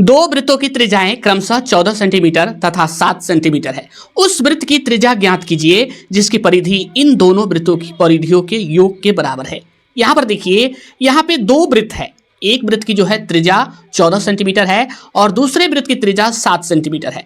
दो वृत्तों की त्रिज्याएं क्रमशः 14 सेंटीमीटर तथा 7 सेंटीमीटर है। उस वृत्त की त्रिज्या ज्ञात कीजिए जिसकी परिधि इन दोनों वृत्तों की परिधियों के योग के बराबर है। यहाँ पर देखिए, यहाँ पे दो वृत्त है। एक वृत्त की जो है त्रिज्या 14 सेंटीमीटर है और दूसरे वृत्त की त्रिज्या 7 सेंटीमीटर है।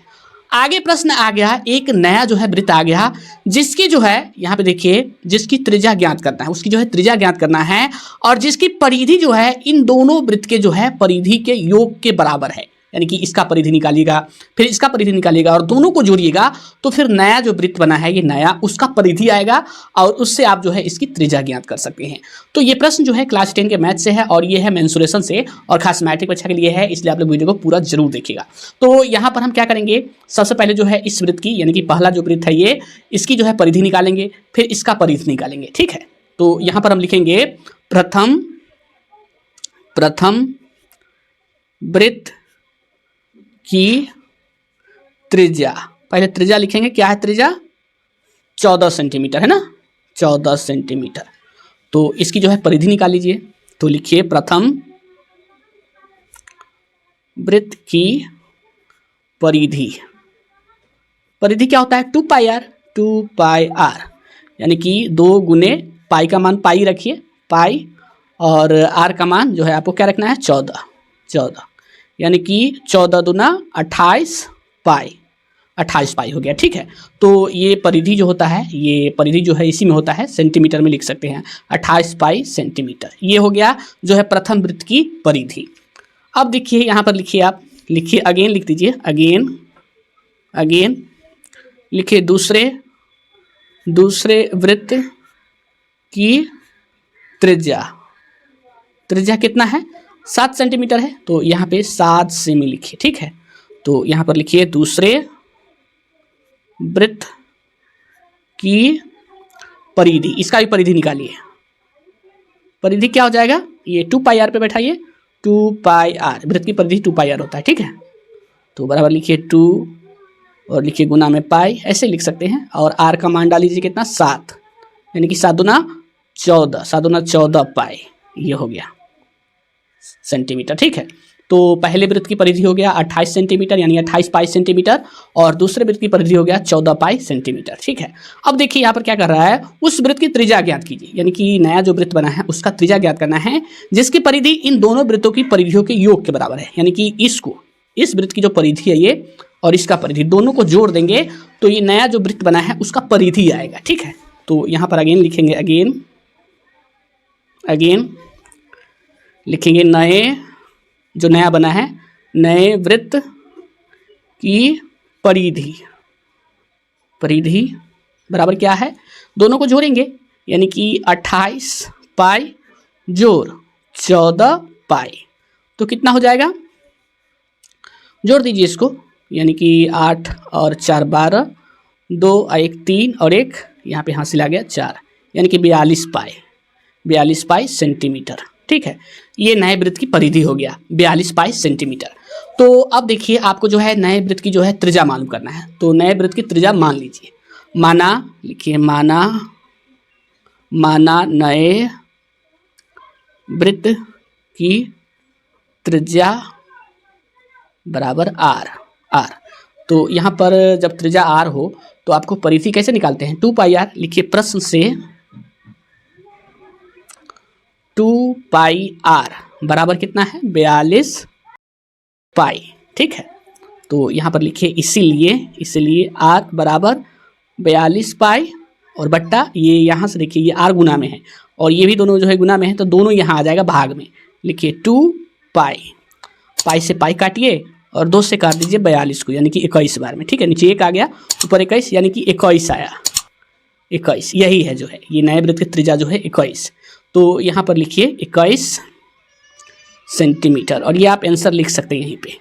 आगे प्रश्न आ गया, एक नया जो है वृत्त आ गया जिसकी जो है यहाँ पे देखिए, जिसकी त्रिज्या ज्ञात करना है, उसकी जो है त्रिज्या ज्ञात करना है और जिसकी परिधि जो है इन दोनों वृत्त के जो है परिधि के योग के बराबर है। यानी कि इसका परिधि निकालिएगा, फिर इसका परिधि निकालिएगा और दोनों को जोड़िएगा तो फिर नया जो वृत्त बना है ये नया, उसका परिधि आएगा और उससे आप जो है इसकी त्रिज्या ज्ञात कर सकते हैं। तो ये प्रश्न जो है क्लास 10 के मैथ से है और ये है मेंसुरेशन से और खास मैट्रिक परीक्षा के लिए है, इसलिए आप लोग वीडियो को पूरा जरूर देखिएगा। तो यहाँ पर हम क्या करेंगे, सबसे पहले जो है इस वृत्त की, यानी कि पहला जो वृत्त है ये, इसकी जो है परिधि निकालेंगे, फिर इसका परिधि निकालेंगे। ठीक है, तो यहाँ पर हम लिखेंगे प्रथम वृत्त की त्रिज्या। पहले त्रिज्या लिखेंगे, क्या है त्रिज्या, 14 सेंटीमीटर है ना, 14 सेंटीमीटर। तो इसकी जो है परिधि निकाल लीजिए, तो लिखिए प्रथम वृत्त की परिधि। परिधि क्या होता है, 2 पाई आर, 2 पाई आर, यानी कि 2 गुने पाई का मान पाई रखिए, पाई, और आर का मान जो है आपको क्या रखना है, 14, यानी कि 14 दूना 28 पाई, 28 पाई हो गया। ठीक है, तो ये परिधि जो होता है, ये परिधि जो है इसी में होता है, सेंटीमीटर में लिख सकते हैं, 28 पाई सेंटीमीटर। ये हो गया जो है प्रथम वृत्त की परिधि। अब देखिए यहाँ पर लिखिए, आप लिखिए, अगेन लिख दीजिए, अगेन लिखिए दूसरे वृत्त की त्रिज्या कितना है, 7 सेंटीमीटर है, तो यहाँ पे 7 सेमी लिखिए। ठीक है, तो यहाँ पर लिखिए दूसरे वृत्त की परिधि, इसका भी परिधि निकालिए। परिधि क्या हो जाएगा, ये 2 पाई आर पे बैठाइए, 2 पाई आर, वृत्त की परिधि 2 पाई आर होता है। ठीक है, तो बराबर लिखिए 2 और लिखिए गुना में पाई, ऐसे लिख सकते हैं, और आर का मान डाल लीजिए कितना, 7, यानी कि 7 दूना 14 पाई, ये हो गया सेंटीमीटर। ठीक है, तो पहले वृत्त की परिधि हो गया 28 सेंटीमीटर, यानी 28 पाई सेंटीमीटर, और दूसरे वृत्त की परिधि हो गया 14 पाई सेंटीमीटर। ठीक है, अब देखिए यहाँ पर क्या कर रहा है, उस वृत्त की त्रिज्या ज्ञात कीजिए, यानी कि नया जो वृत्त बना है उसका त्रिज्या ज्ञात करना है जिसकी परिधि इन दोनों वृत्तों की परिधियों के योग के बराबर है। यानी कि इस वृत्त की जो परिधि है ये और इसका परिधि, दोनों को जोड़ देंगे तो ये नया जो वृत्त बना है उसका परिधि आएगा। ठीक है, तो यहाँ पर अगेन लिखेंगे, अगेन लिखेंगे, जो नया बना है, नए वृत्त की परिधि बराबर क्या है, दोनों को जोड़ेंगे, यानी कि 28 पाई जोड़ 14 पाई, तो कितना हो जाएगा, जोड़ दीजिए इसको, यानी कि 8 और 4 12, 2 और 1 3 और 1 यहाँ पे हासिल आ गया 4, यानी कि 42 पाई सेंटीमीटर। ठीक है, ये नए वृत्त की परिधि हो गया 42 पाई सेंटीमीटर। तो अब देखिए, आपको जो है नए वृत्त की जो है त्रिज्या मालूम करना है, तो नए वृत्त की त्रिज्या मान लीजिए, लिखिए माना नए वृत्त की त्रिज्या बराबर आर। तो यहाँ पर जब त्रिज्या आर हो तो आपको परिधि कैसे निकालते हैं, 2 पाई आर, लिखिए प्रश्न से 2 पाई आर बराबर कितना है, 42 पाई। ठीक है, तो यहाँ पर लिखिए इसीलिए आर बराबर 42 पाई और बट्टा, ये यहाँ से देखिए ये आर गुना में है और ये भी दोनों जो है गुना में है, तो दोनों यहाँ आ जाएगा भाग में, लिखिए 2 पाई से पाई काटिए और 2 से काट दीजिए 42 को, यानी कि 21 बार में। ठीक है, नीचे 1 आ गया, ऊपर 21, यानी कि 21 आया, 21, यही है जो है ये नए वृत्त की त्रिज्या जो है 21। तो यहाँ पर लिखिए 21 सेंटीमीटर, और ये आप आंसर लिख सकते हैं यहीं पे।